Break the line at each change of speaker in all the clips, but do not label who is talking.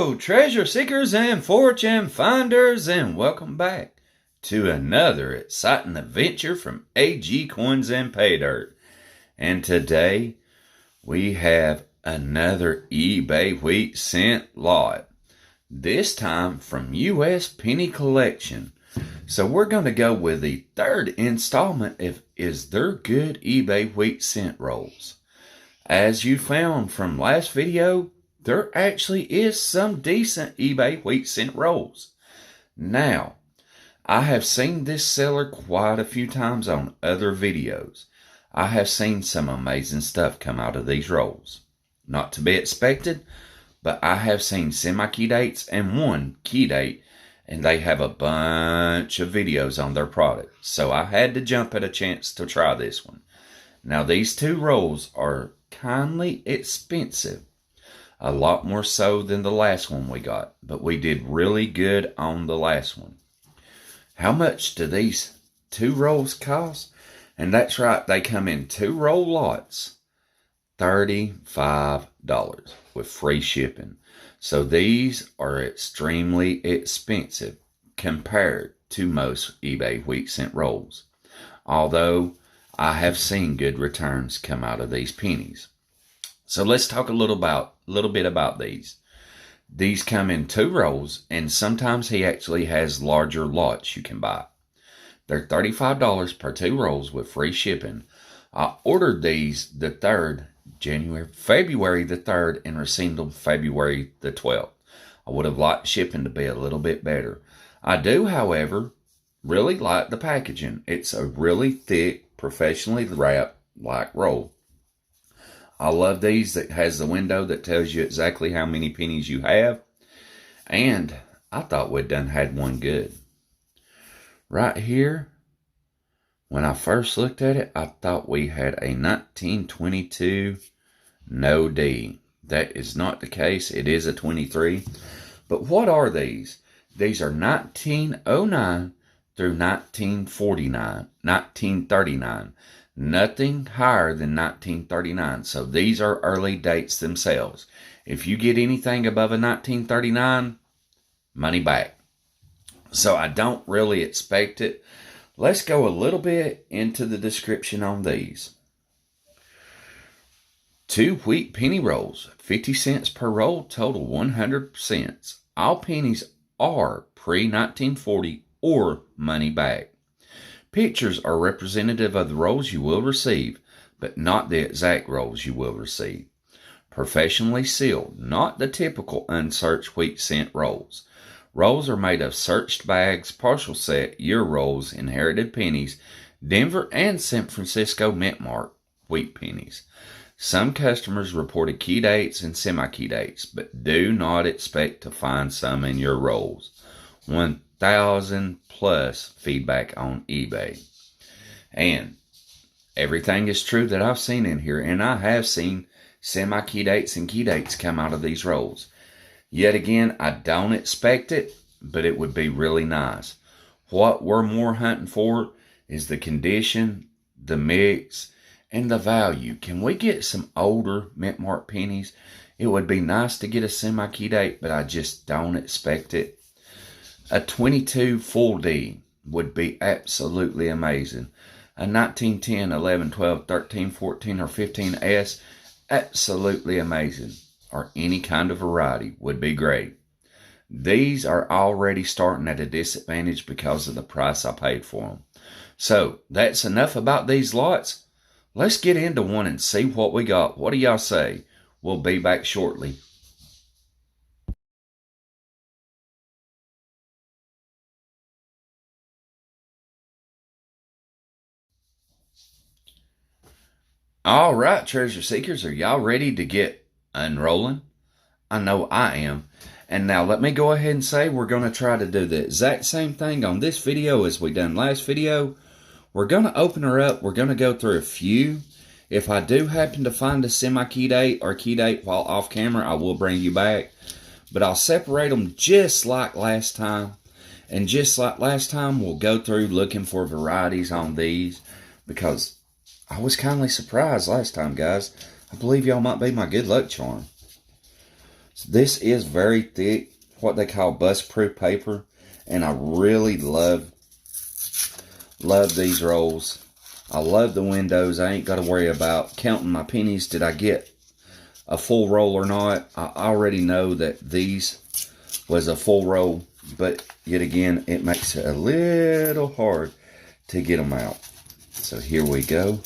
Hello, treasure seekers and fortune finders, and welcome back to another exciting adventure from AG Coins and Pay Dirt. And today we have another eBay wheat cent lot, this time from USpenny Collection. So we're going to go with the third installment of Is There Good eBay Wheat Cent Rolls. As you found from last video, there actually is some decent eBay wheat cent rolls. Now, I have seen this seller quite a few times on other videos. I have seen some amazing stuff come out of these rolls. Not to be expected, but I have seen semi-key dates and one key date, and they have a bunch of videos on their product. So I had to jump at a chance to try this one. Now, these two rolls are kindly expensive. A lot more so than the last one we got, but we did really good on the last one. How much do these two rolls cost? And that's right, they come in two roll lots, $35 with free shipping. So these are extremely expensive compared to most eBay wheat cent rolls. Although I have seen good returns come out of these pennies. So let's talk a little bit about these. These come in two rolls, and sometimes he actually has larger lots you can buy. They're $35 per two rolls with free shipping. I ordered these February the 3rd, and received them February the 12th. I would have liked shipping to be a little bit better. I do, however, really like the packaging. It's a really thick, professionally wrapped like roll. I love these that has the window that tells you exactly how many pennies you have. And I thought we'd done had one good. Right here, when I first looked at it, I thought we had a 1922 no D. That is not the case. It is a 23. But what are these? These are 1909 through 1939. Nothing higher than 1939. So these are early dates themselves. If you get anything above a 1939, money back. So I don't really expect it. Let's go a little bit into the description on these. 2 wheat penny rolls, 50 cents per roll, total 100 cents. All pennies are pre-1940 or money back. Pictures are representative of the rolls you will receive, but not the exact rolls you will receive. Professionally sealed, not the typical unsearched wheat cent rolls. Rolls are made of searched bags, partial set, year rolls, inherited pennies, Denver and San Francisco mint mark wheat pennies. Some customers reported key dates and semi-key dates, but do not expect to find some in your rolls. 1,000 plus feedback on eBay. And everything is true that I've seen in here, and I have seen semi-key dates and key dates come out of these rolls. Yet again, I don't expect it, but it would be really nice. What we're more hunting for is the condition, the mix, and the value. Can we get some older mint mark pennies? It would be nice to get a semi-key date, but I just don't expect it. A 22 full D would be absolutely amazing. A 1910, 11, 12, 13, 14, or 15S, absolutely amazing. Or any kind of variety would be great. These are already starting at a disadvantage because of the price I paid for them. So that's enough about these lots. Let's get into one and see what we got. What do y'all say? We'll be back shortly. All right, treasure seekers, are y'all ready to get unrolling? I know I am. And now let me go ahead and say we're going to try to do the exact same thing on this video as we done last video. We're going to open her up. We're going to go through a few. If I do happen to find a semi-key date or key date while off camera, I will bring you back. But I'll separate them just like last time. And just like last time, we'll go through looking for varieties on these, because I was kindly surprised last time, guys. I believe y'all might be my good luck charm. So this is very thick, what they call bust-proof paper, and I really love these rolls. I love the windows. I ain't got to worry about counting my pennies. Did I get a full roll or not? I already know that these was a full roll, but yet again, it makes it a little hard to get them out. So here we go.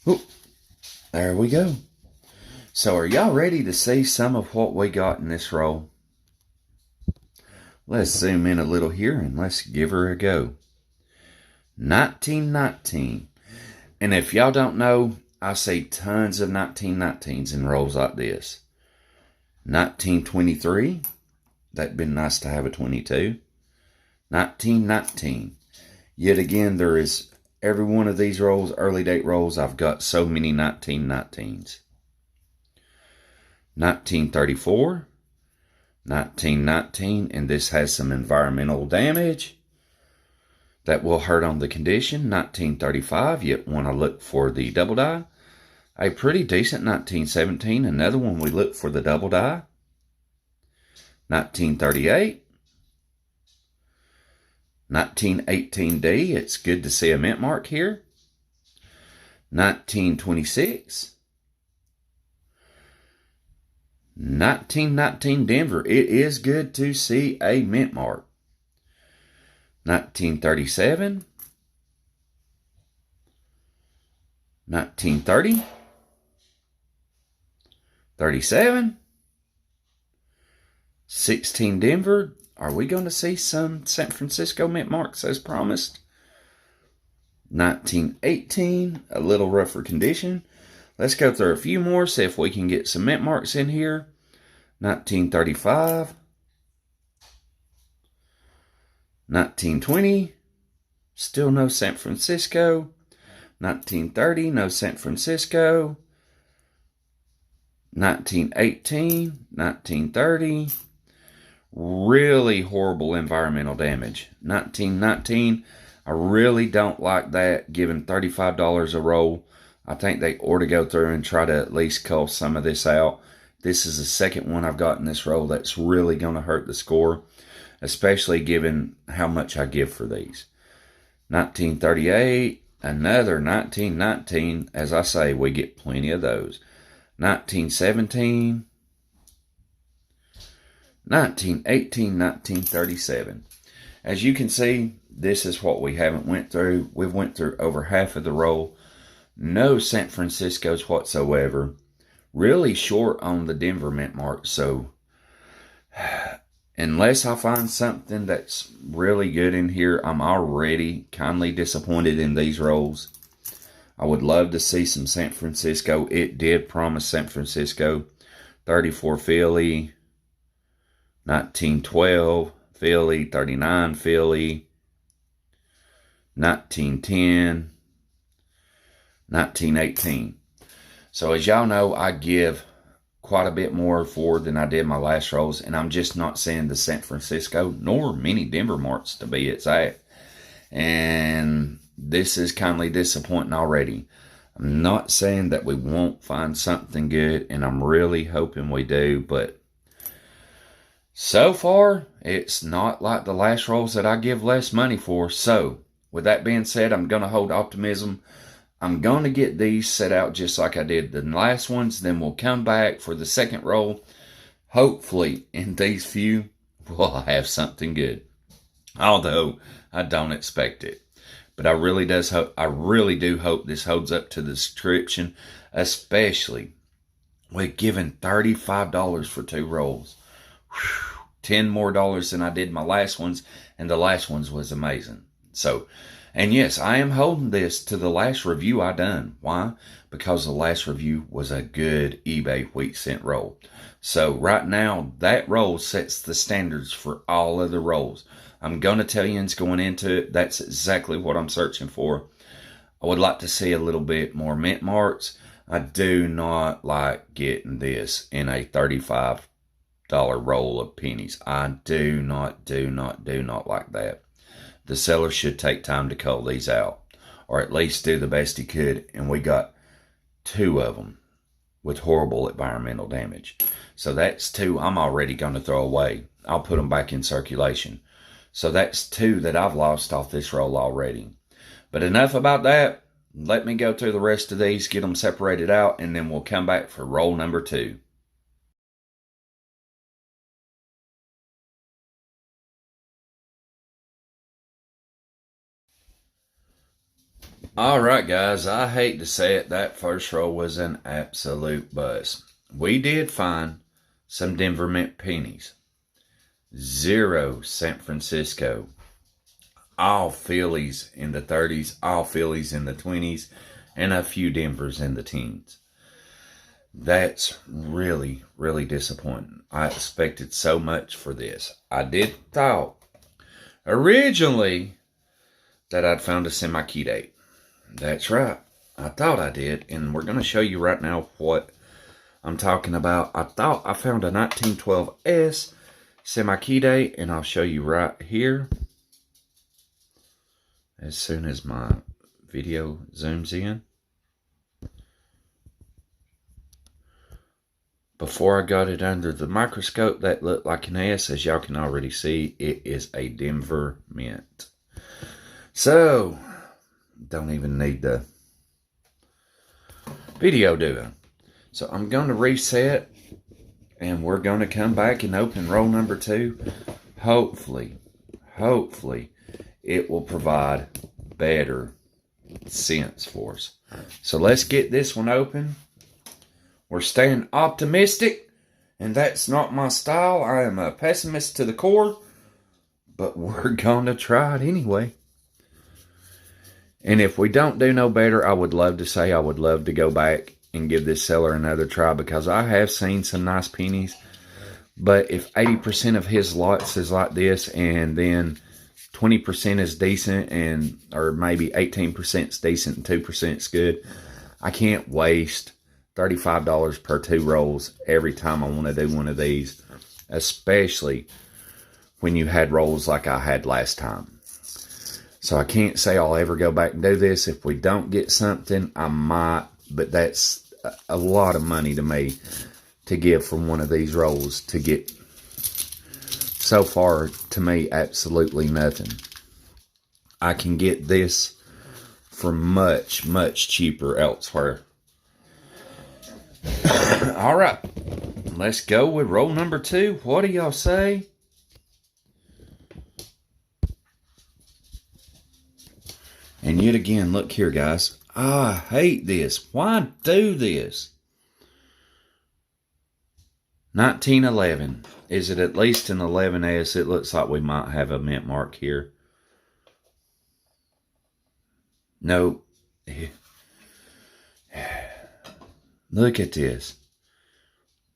Oop, there we go. So are y'all ready to see some of what we got in this roll? Let's zoom in a little here and let's give her a go. 1919. And if y'all don't know, I see tons of 1919s in rolls like this. 1923. That'd been nice to have a 22. 1919. Yet again, there is every one of these rolls, early date rolls, I've got so many 1919s. 1934. 1919, and this has some environmental damage that will hurt on the condition. 1935, yet want to look for the double die. A pretty decent 1917, another one we look for the double die. 1938. 1918D, it's good to see a mint mark here. 1926. 1919 Denver, it is good to see a mint mark. 1937. 1930. 37. 16 Denver. Are we going to see some San Francisco mint marks as promised? 1918, a little rougher condition. Let's go through a few more, see if we can get some mint marks in here. 1935. 1920. Still no San Francisco. 1930, no San Francisco. 1918, 1930. Really horrible environmental damage. 1919, I really don't like that, giving $35 a roll. I think they ought to go through and try to at least cull some of this out. This is the second one I've got in this roll that's really going to hurt the score, especially given how much I give for these. 1938, another 1919. As I say, we get plenty of those. 1917, 1918, 1937. As you can see, this is what we haven't went through. We've went through over half of the roll. No San Franciscos whatsoever. Really short on the Denver mint mark. So, unless I find something that's really good in here, I'm already kindly disappointed in these rolls. I would love to see some San Francisco. It did promise San Francisco. 34 Philly. 1912 Philly. 39 Philly. 1910. 1918. So as y'all know, I give quite a bit more for than I did my last rolls, and I'm just not seeing the San Francisco nor many Denver marks to be exact. And this is kindly disappointing already. I'm not saying that we won't find something good, and I'm really hoping we do, but so far, it's not like the last rolls that I give less money for. So, with that being said, I'm going to hold optimism. I'm going to get these set out just like I did the last ones. Then we'll come back for the second roll. Hopefully, in these few, we'll have something good. Although, I don't expect it. But I really do hope this holds up to the description. Especially with giving $35 for 2 rolls. Whew, $10 more than I did my last ones. And the last ones was amazing. So, and yes, I am holding this to the last review I done. Why? Because the last review was a good eBay wheat cent roll. So right now, that roll sets the standards for all other rolls. I'm going to tell you, it's going into it. That's exactly what I'm searching for. I would like to see a little bit more mint marks. I do not like getting this in a $35 roll of pennies. I do not like that. The seller should take time to cull these out, or at least do the best he could, and we got 2 of them. with horrible environmental damage. So that's 2 I'm already going to throw away. I'll put them back in circulation. So that's 2 that I've lost off this roll already. But enough about that. Let me go through the rest of these, get them separated out, and then we'll come back for roll number 2. Alright guys, I hate to say it, that first roll was an absolute bust. We did find some Denver mint pennies. 0 San Francisco. All Phillies in the 30s, all Phillies in the 20s, and a few Denvers in the teens. That's really, really disappointing. I expected so much for this. I did thought originally that I'd found a semi-key date. That's right. I thought I did, and we're going to show you right now what I'm talking about. I thought I found a 1912S semi-key date, and I'll show you right here as soon as my video zooms in. Before I got it under the microscope, that looked like an S. As y'all can already see, it is a Denver mint. So, don't even need the video doing. So I'm going to reset, and we're going to come back and open roll number 2. Hopefully, it will provide better sense for us. So let's get this one open. We're staying optimistic, and that's not my style. I am a pessimist to the core, but we're going to try it anyway. And if we don't do no better, I would love to say I would love to go back and give this seller another try, because I have seen some nice pennies. But if 80% of his lots is like this, and then 20% is decent, and or maybe 18% is decent and 2% is good, I can't waste $35 per 2 rolls every time I want to do one of these, especially when you had rolls like I had last time. So I can't say I'll ever go back and do this. If we don't get something, I might, but that's a lot of money to me to give from one of these rolls to get, so far, to me, absolutely nothing. I can get this for much, much cheaper elsewhere. All right, let's go with roll number 2. What do y'all say? And yet again, look here, guys. I hate this. Why do this? 1911. Is it at least an 11S? It looks like we might have a mint mark here. No. Look at this.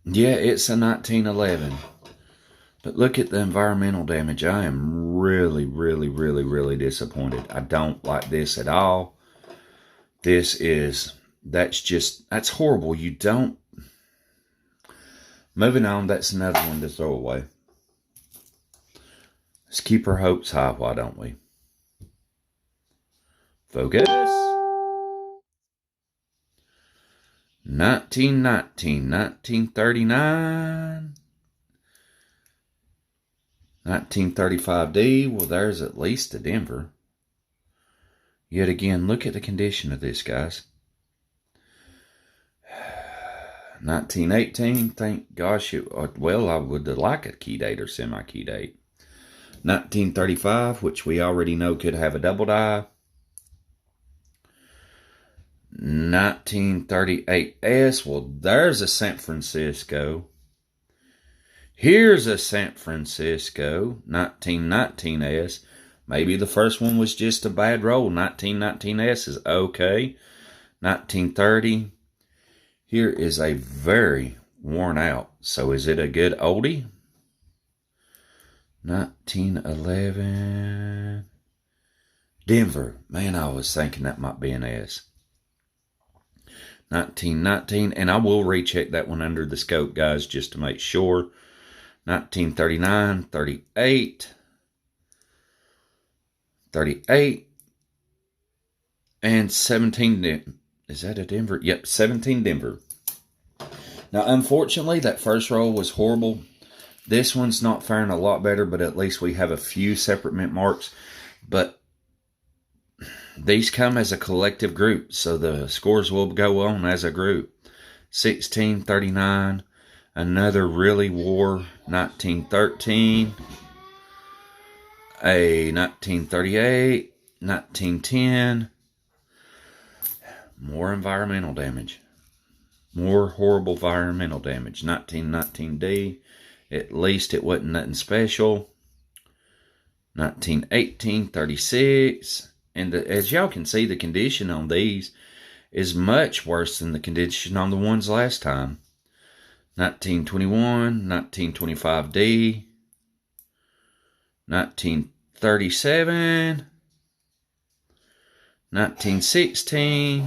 Yeah, it's a 1911. But look at the environmental damage. I am really, really, really, really disappointed. I don't like this at all. That's horrible. You don't. Moving on, that's another one to throw away. Let's keep our hopes high, why don't we? Focus. 1919, 1939. 1935D, well, there's at least a Denver. Yet again, look at the condition of this, guys. 1918, thank gosh, well, I would like a key date or semi-key date. 1935, which we already know could have a double die. 1938S, well, there's a San Francisco. Here's a San Francisco, 1919S. Maybe the first one was just a bad roll. 1919S is okay. 1930. Here is a very worn out. So is it a good oldie? 1911. Denver. Man, I was thinking that might be an S. 1919. And I will recheck that one under the scope, guys, just to make sure. 1939, 38, 38, and 17. Is that a Denver? Yep, 17 Denver. Now, unfortunately, that first roll was horrible. This one's not faring a lot better, but at least we have a few separate mint marks. But these come as a collective group, so the scores will go on as a group. 1639, another really war, 1913, a 1938, 1910, more environmental damage. More horrible environmental damage. 1919D. At least it wasn't nothing special. 1918, 36. And as y'all can see, the condition on these is much worse than the condition on the ones last time. 1921, 1925D. 1937. 1916.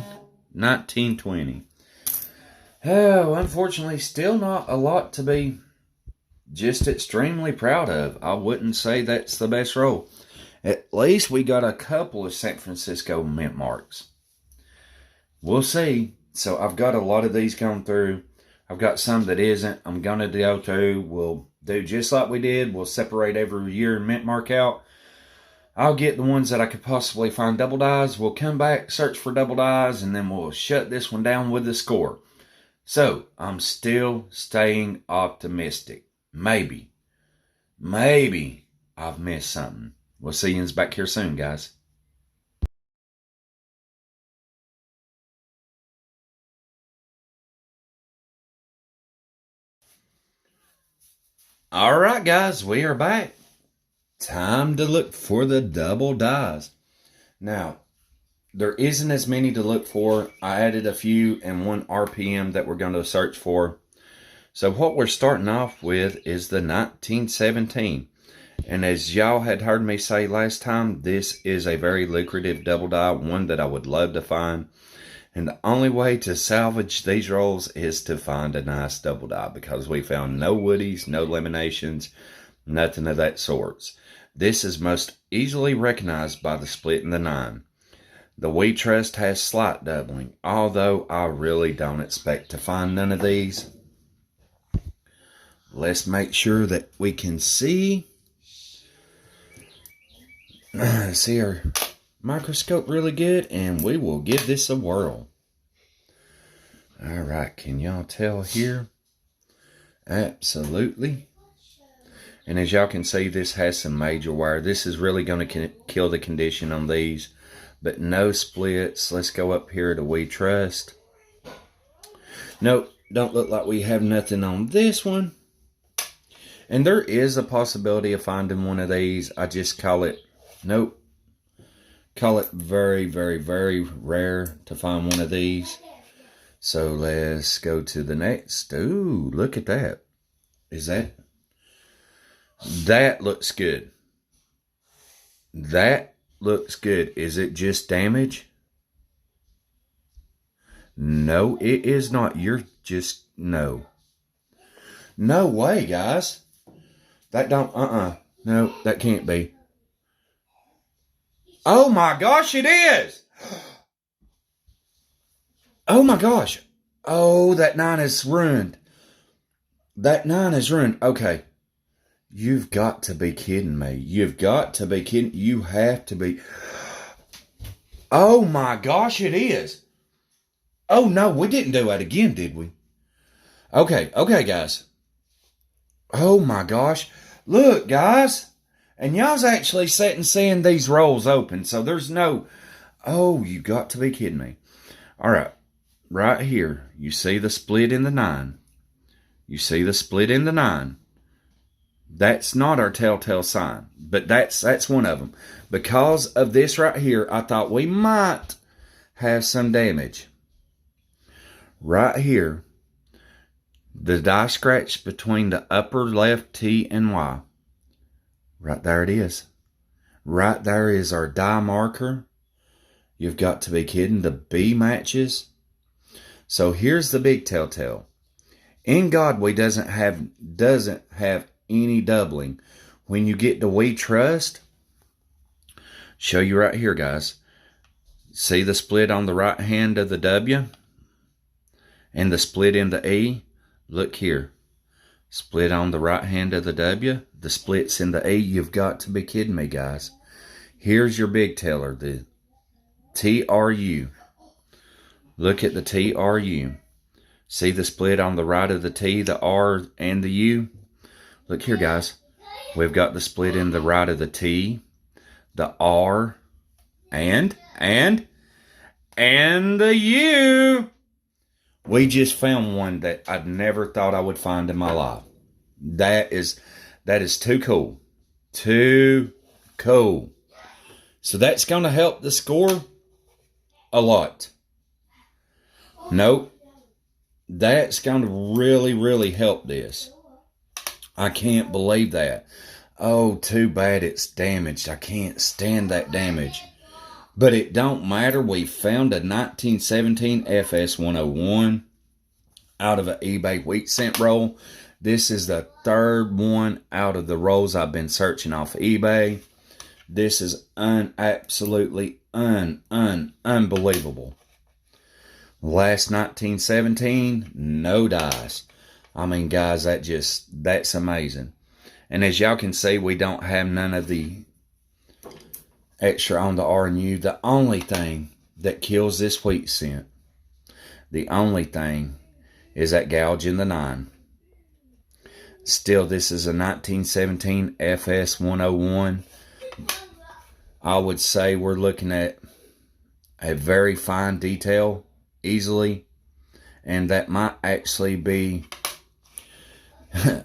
1920. Oh, unfortunately, still not a lot to be just extremely proud of. I wouldn't say that's the best roll. At least we got a couple of San Francisco mint marks. We'll see. So I've got a lot of these going through. I've got some that isn't. I'm going to go through. We'll do just like we did. We'll separate every year and mint mark out. I'll get the ones that I could possibly find double dies. We'll come back, search for double dies, and then we'll shut this one down with the score. So, I'm still staying optimistic. Maybe I've missed something. We'll see you back here soon, guys. All right, guys, we are back. Time to look for the double dies. Now, there isn't as many to look for. I added a few and one RPM that we're going to search for. So what we're starting off with is the 1917. And as y'all had heard me say last time, this is a very lucrative double die, one that I would love to find. And the only way to salvage these rolls is to find a nice double die, because we found no woodies, no laminations, nothing of that sorts. This is most easily recognized by the split in the 9. The We Trust has slight doubling, although I really don't expect to find none of these. Let's make sure that we can see our microscope really good, and we will give this a whirl. All right, can y'all tell here? Absolutely. And as y'all can see, this has some major wear. This is really going to kill the condition on these. But no splits. Let's go up here to We Trust. Nope, don't look like we have nothing on this one. And there is a possibility of finding one of these. I just call it, nope. Call it very, very, very rare to find one of these. So let's go to the next. Ooh, look at that. That looks good. That looks good. Is it just damage? No, it is not. You're just, no. No way, guys. That don't, no, that can't be. Oh my gosh, it is. Oh my gosh. Oh, that 9 is ruined. That 9 is ruined. Okay. You've got to be kidding me. You've got to be kidding. You have to be. Oh my gosh, it is. Oh no, we didn't do that again, did we? Okay, guys. Oh my gosh. Look, guys. And y'all's actually sitting seeing these rolls open, so there's no. Oh, you got to be kidding me. All right. Right here, you see the split in the 9. You see the split in the 9. That's not our telltale sign, but that's one of them. Because of this right here, I thought we might have some damage. Right here, the die scratch between the upper left T and Y. Right there it is. Right there is our die marker. You've got to be kidding. The B matches. So here's the big telltale. In Godway doesn't have any doubling. When you get to We Trust, show you right here, guys. See the split on the right hand of the W and the split in the E? Look here. Split on the right hand of the W. The split's in the E. You've got to be kidding me, guys. Here's your big teller, the TRU. Look at the TRU. See the split on the right of the T, the R, and the U? Look here, guys. We've got the split in the right of the T, the R, and the U. We just found one that I'd never thought I would find in my life. That is too cool. Too cool. So that's going to help the score a lot. Nope. That's going to really, really help this. I can't believe that. Oh, too bad it's damaged. I can't stand that damage. But it don't matter. We found a 1917 FS101 out of an eBay wheat cent roll. This is the third one out of the rolls I've been searching off eBay. This is absolutely unbelievable. Last 1917, no dice. I mean, guys, that's amazing. And as y'all can see, we don't have none of the extra on the R and U. The only thing that kills this wheat cent, the only thing is that gouge in the 9. Still, this is a 1917 FS101. I would say we're looking at a very fine detail easily, and that might actually be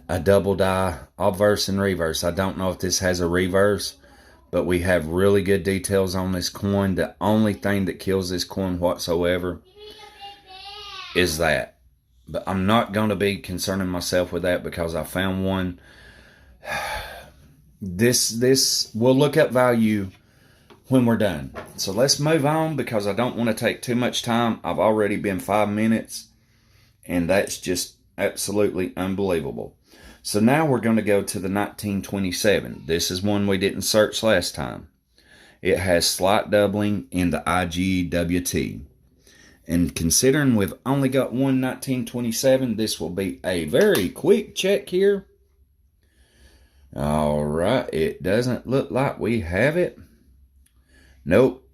a double die obverse and reverse. I don't know if this has a reverse, but we have really good details on this coin. The only thing that kills this coin whatsoever is that. But I'm not going to be concerning myself with that because I found one. This will look up value when we're done. So let's move on because I don't want to take too much time. I've already been 5 minutes, and that's just absolutely unbelievable. So now we're going to go to the 1927. This is one we didn't search last time. It has slight doubling in the IGWT. And considering we've only got one 1927, this will be a very quick check here. All right, it doesn't look like we have it. Nope.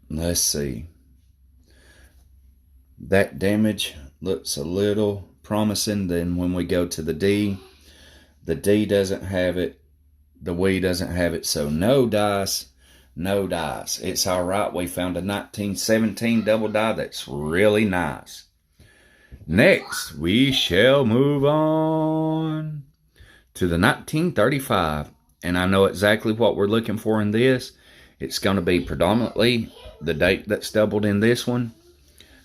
Let's see. That damage looks a little promising. Then when we go to the D doesn't have it. The W doesn't have it. So no dice. No dice. It's all right. We found a 1917 double die that's really nice. Next, we shall move on to the 1935. And I know exactly what we're looking for in this. It's going to be predominantly the date that's doubled in this one.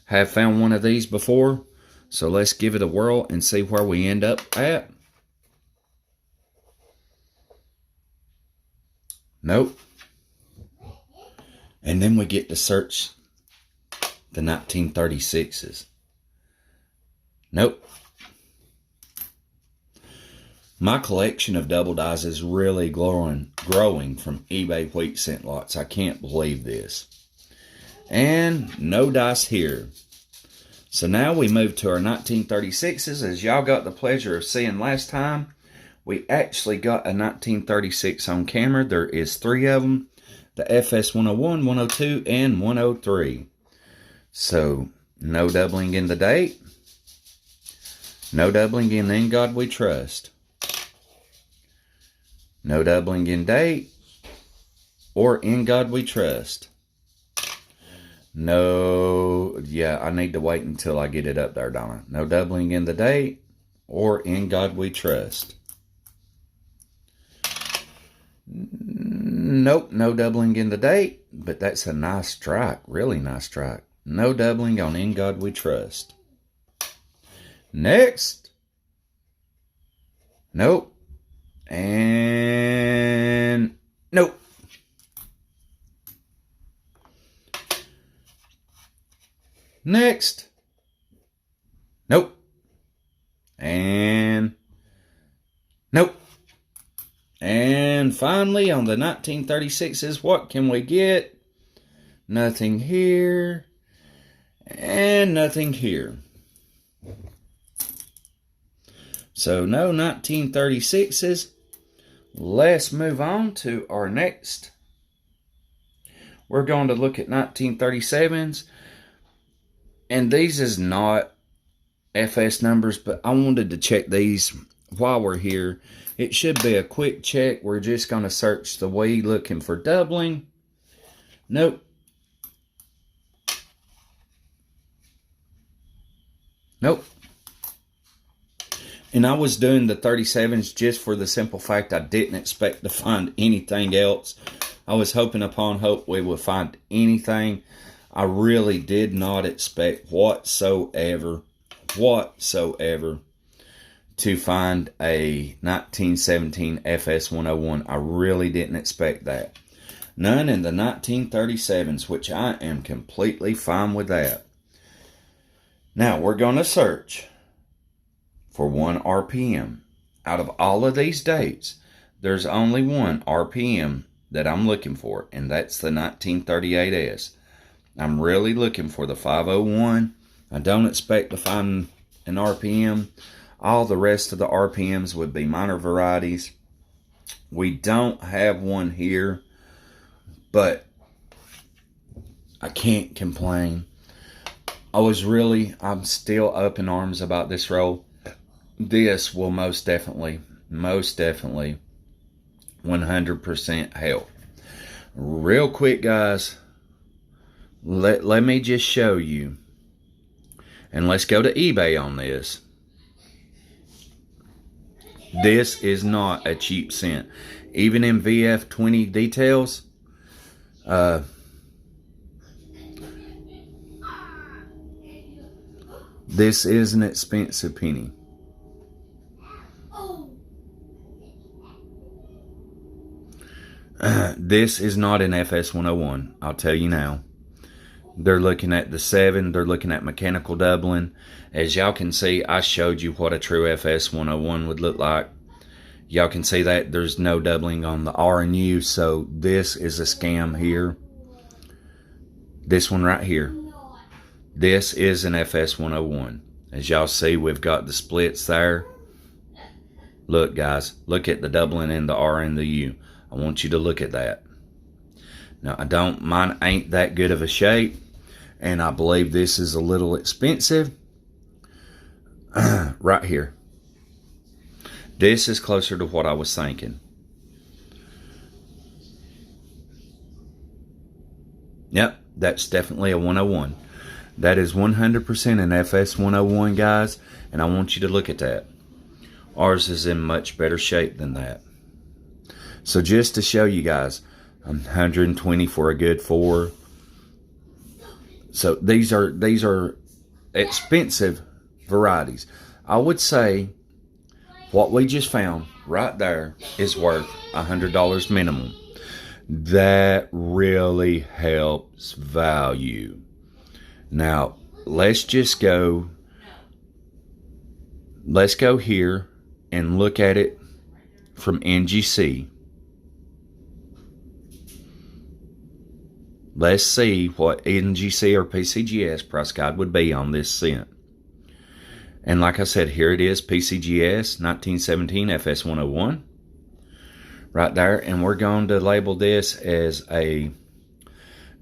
Have found one of these before. So let's give it a whirl and see where we end up at. Nope. And then we get to search the 1936s. Nope. My collection of double dies is really growing from eBay wheat cent lots. I can't believe this. And no dice here. So now we move to our 1936s. As y'all got the pleasure of seeing last time, we actually got a 1936 on camera. There is 3 of them. The FS 101, 102, and 103. So, no doubling in the date. No doubling in God We Trust. No doubling in date. Or In God We Trust. No, yeah, I need to wait until I get it up there, Donna. No doubling in the date. Or In God We Trust. Nope, no doubling in the date, but that's a nice strike, really nice strike. No doubling on In God We Trust. Next. Nope. And nope. Next. Nope. And nope. And finally, on the 1936s, what can we get? Nothing here. And nothing here. So no 1936s. Let's move on to our next. We're going to look at 1937s. And these is not FS numbers, but I wanted to check these while we're here. It should be a quick check. We're just going to search the way looking for doubling. Nope. Nope. And I was doing the 37s just for the simple fact I didn't expect to find anything else. I was hoping upon hope we would find anything. I really did not expect whatsoever to find a 1917 FS 101. I really didn't expect that. None in the 1937s, which I am completely fine with that. Now we're going to search for 1 RPM. Out of all of these dates, there's only 1 RPM that I'm looking for, and that's the 1938S. I'm really looking for the 501. I don't expect to find an RPM. All the rest of the RPMs would be minor varieties. We don't have one here, but I can't complain. I'm still up in arms about this roll. This will most definitely 100% help. Real quick, guys, let me just show you, and let's go to eBay on this. This is not a cheap cent. Even in VF20 details, this is an expensive penny. This is not an FS 101, I'll tell you now. They're looking at the 7, they're looking at mechanical doubling. As y'all can see, I showed you what a true FS 101 would look like. Y'all can see that there's no doubling on the R and U, so this is a scam here. This one right here. This is an FS 101. As y'all see, we've got the splits there. Look, guys, look at the doubling in the R and the U. I want you to look at that. Now, mine ain't that good of a shape, and I believe this is a little expensive. Right here. This is closer to what I was thinking. Yep, that's definitely a 101. That is 100% an FS 101, guys, and I want you to look at that. Ours is in much better shape than that. So just to show you guys, 120 for a good 4. So these are expensive varieties. I would say what we just found right there is worth $100 minimum. That really helps value. Now let's go here and look at it from NGC. Let's see what NGC or PCGS price guide would be on this cent. And like I said, here it is, PCGS 1917 FS 101. Right there. And we're going to label this as a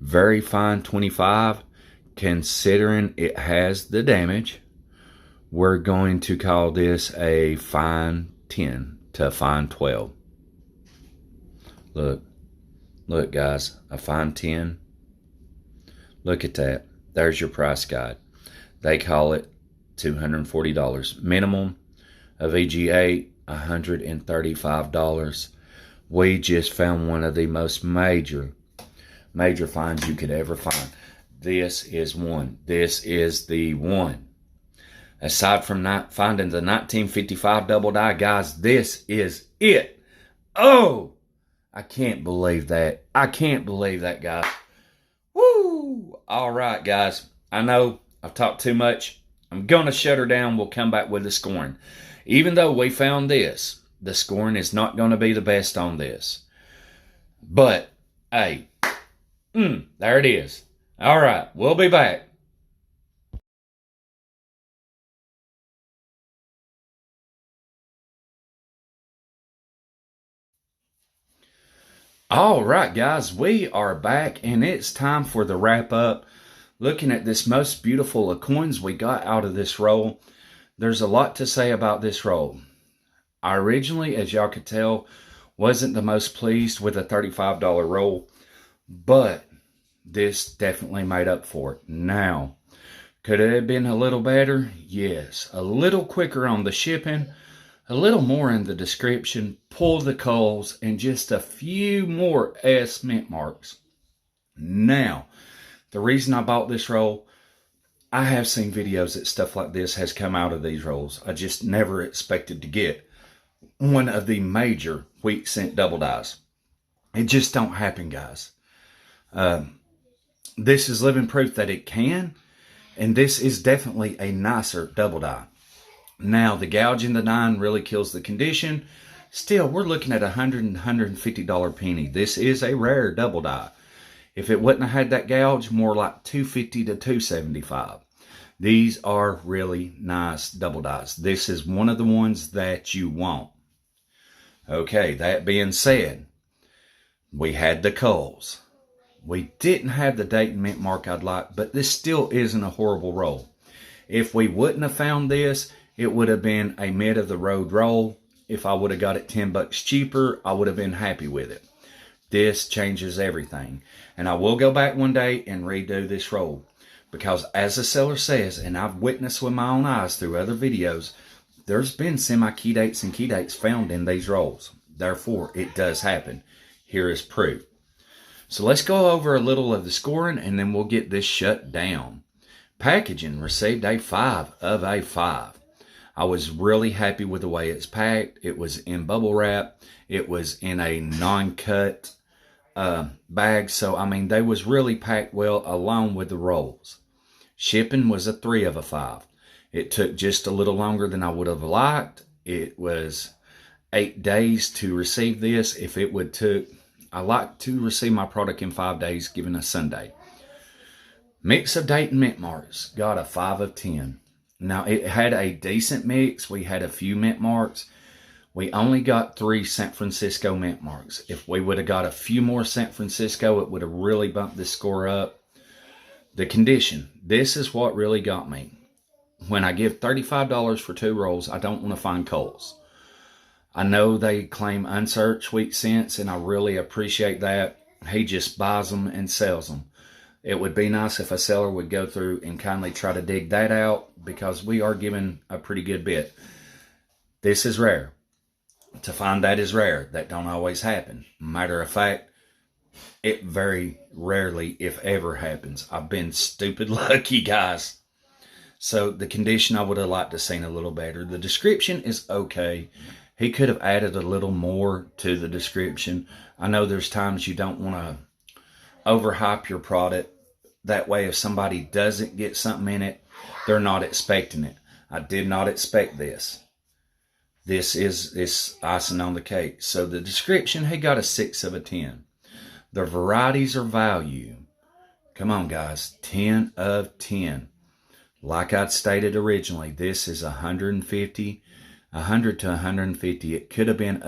very fine 25. Considering it has the damage, we're going to call this a fine 10 to a fine 12. Look guys, a fine 10. Look at that. There's your price guide. They call it $240. Minimum of EG8, $135. We just found one of the most major finds you could ever find. This is one. This is the one. Aside from not finding the 1955 double die, guys, this is it. Oh, I can't believe that. I can't believe that, guys. Woo! All right, guys. I know I've talked too much. I'm going to shut her down. We'll come back with the scoring. Even though we found this, the scoring is not going to be the best on this. But, hey, there it is. All right, we'll be back. All right, guys, we are back, and it's time for the wrap up. Looking at this most beautiful of coins we got out of this roll, there's a lot to say about this roll. I originally, as y'all could tell, wasn't the most pleased with a $35 roll, but this definitely made up for it. Now, could it have been a little better? Yes. A little quicker on the shipping, a little more in the description, pull the culls, and just a few more S mint marks. Now, the reason I bought this roll, I have seen videos that stuff like this has come out of these rolls. I just never expected to get one of the major wheat cent double dies. It just don't happen, guys. This is living proof that it can, and this is definitely a nicer double die. Now, the gouge in the 9 really kills the condition. Still, we're looking at $100 and $150 penny. This is a rare double die. If it wouldn't have had that gouge, more like $250 to $275. These are really nice double dies. This is one of the ones that you want. Okay, that being said, we had the culls. We didn't have the date and mint mark I'd like, but this still isn't a horrible roll. If we wouldn't have found this, it would have been a mid-of-the-road roll. If I would have got it 10 bucks cheaper, I would have been happy with it. This changes everything. And I will go back one day and redo this roll. Because as the seller says, and I've witnessed with my own eyes through other videos, there's been semi-key dates and key dates found in these rolls. Therefore, it does happen. Here is proof. So let's go over a little of the scoring, and then we'll get this shut down. Packaging received a 5 of a 5. I was really happy with the way it's packed. It was in bubble wrap. It was in a non-cut bag. So, I mean, they was really packed well along with the rolls. Shipping was a 3 of a 5. It took just a little longer than I would have liked. It was 8 days to receive this. If it would took, I like to receive my product in 5 days, given a Sunday. Mix of date and mint marks, got a 5 of 10. Now, it had a decent mix. We had a few mint marks. We only got 3 San Francisco mint marks. If we would have got a few more San Francisco, it would have really bumped this score up. The condition, this is what really got me. When I give $35 for 2 rolls, I don't want to find culls. I know they claim unsearched wheat cents, and I really appreciate that. He just buys them and sells them. It would be nice if a seller would go through and kindly try to dig that out, because we are given a pretty good bit. This is rare. To find that is rare. That don't always happen. Matter of fact, it very rarely, if ever, happens. I've been stupid lucky, guys. So the condition I would have liked to seen a little better. The description is okay. He could have added a little more to the description. I know there's times you don't want to overhype your product. That way, if somebody doesn't get something in it, they're not expecting it. I did not expect this. This is icing on the cake. So the description, he got a 6 of a 10. The varieties are value. Come on, guys. 10 of 10. Like I'd stated originally, this is 150, 100 to 150. It could have been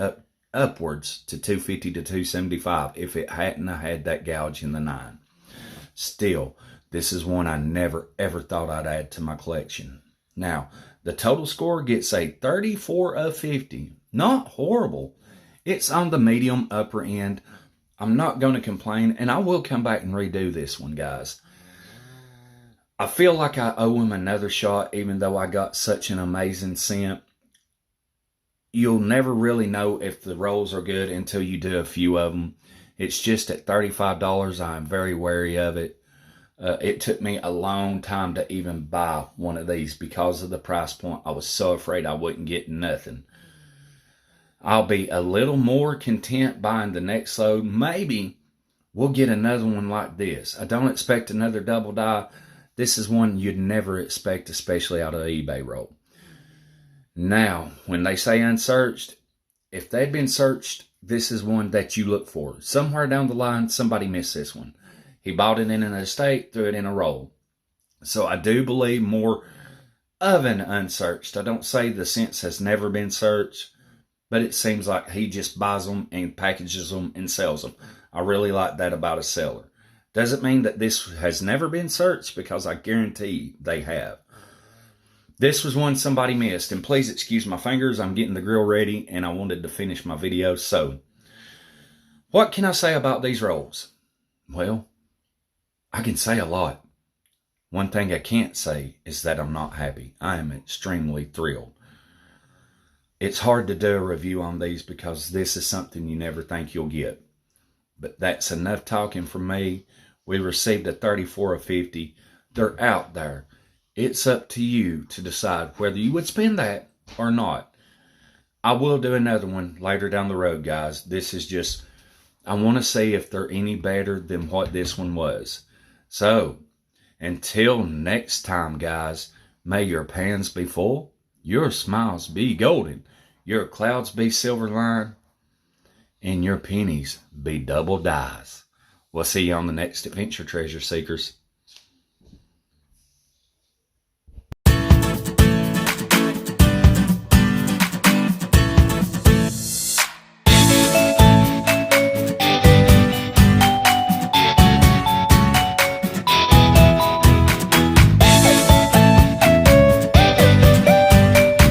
upwards to 250 to 275 if it hadn't had that gouge in the 9. Still, this is one I never ever thought I'd add to my collection. Now, the total score gets a 34 of 50. Not horrible. It's on the medium upper end. I'm not going to complain, and I will come back and redo this one, guys. I feel like I owe him another shot, even though I got such an amazing scent. You'll never really know if the rolls are good until you do a few of them. It's just at $35, I'm very wary of it. It took me a long time to even buy one of these because of the price point. I was so afraid I wouldn't get nothing. I'll be a little more content buying the next load. Maybe we'll get another one like this. I don't expect another double die. This is one you'd never expect, especially out of the eBay roll. Now, when they say unsearched, if they'd been searched, this is one that you look for. Somewhere down the line, somebody missed this one. He bought it in an estate, threw it in a roll. So I do believe more of an unsearched. I don't say the scents has never been searched, but it seems like he just buys them and packages them and sells them. I really like that about a seller. Doesn't mean that this has never been searched, because I guarantee they have. This was one somebody missed, and please excuse my fingers. I'm getting the grill ready, and I wanted to finish my video. So, what can I say about these rolls? Well, I can say a lot. One thing I can't say is that I'm not happy. I am extremely thrilled. It's hard to do a review on these because this is something you never think you'll get. But that's enough talking from me. We received a 34 of 50. They're out there. It's up to you to decide whether you would spend that or not. I will do another one later down the road, guys. This is just, I want to see if they're any better than what this one was. So, until next time, guys, may your pans be full, your smiles be golden, your clouds be silver lined, and your pennies be double dice. We'll see you on the next adventure, treasure seekers.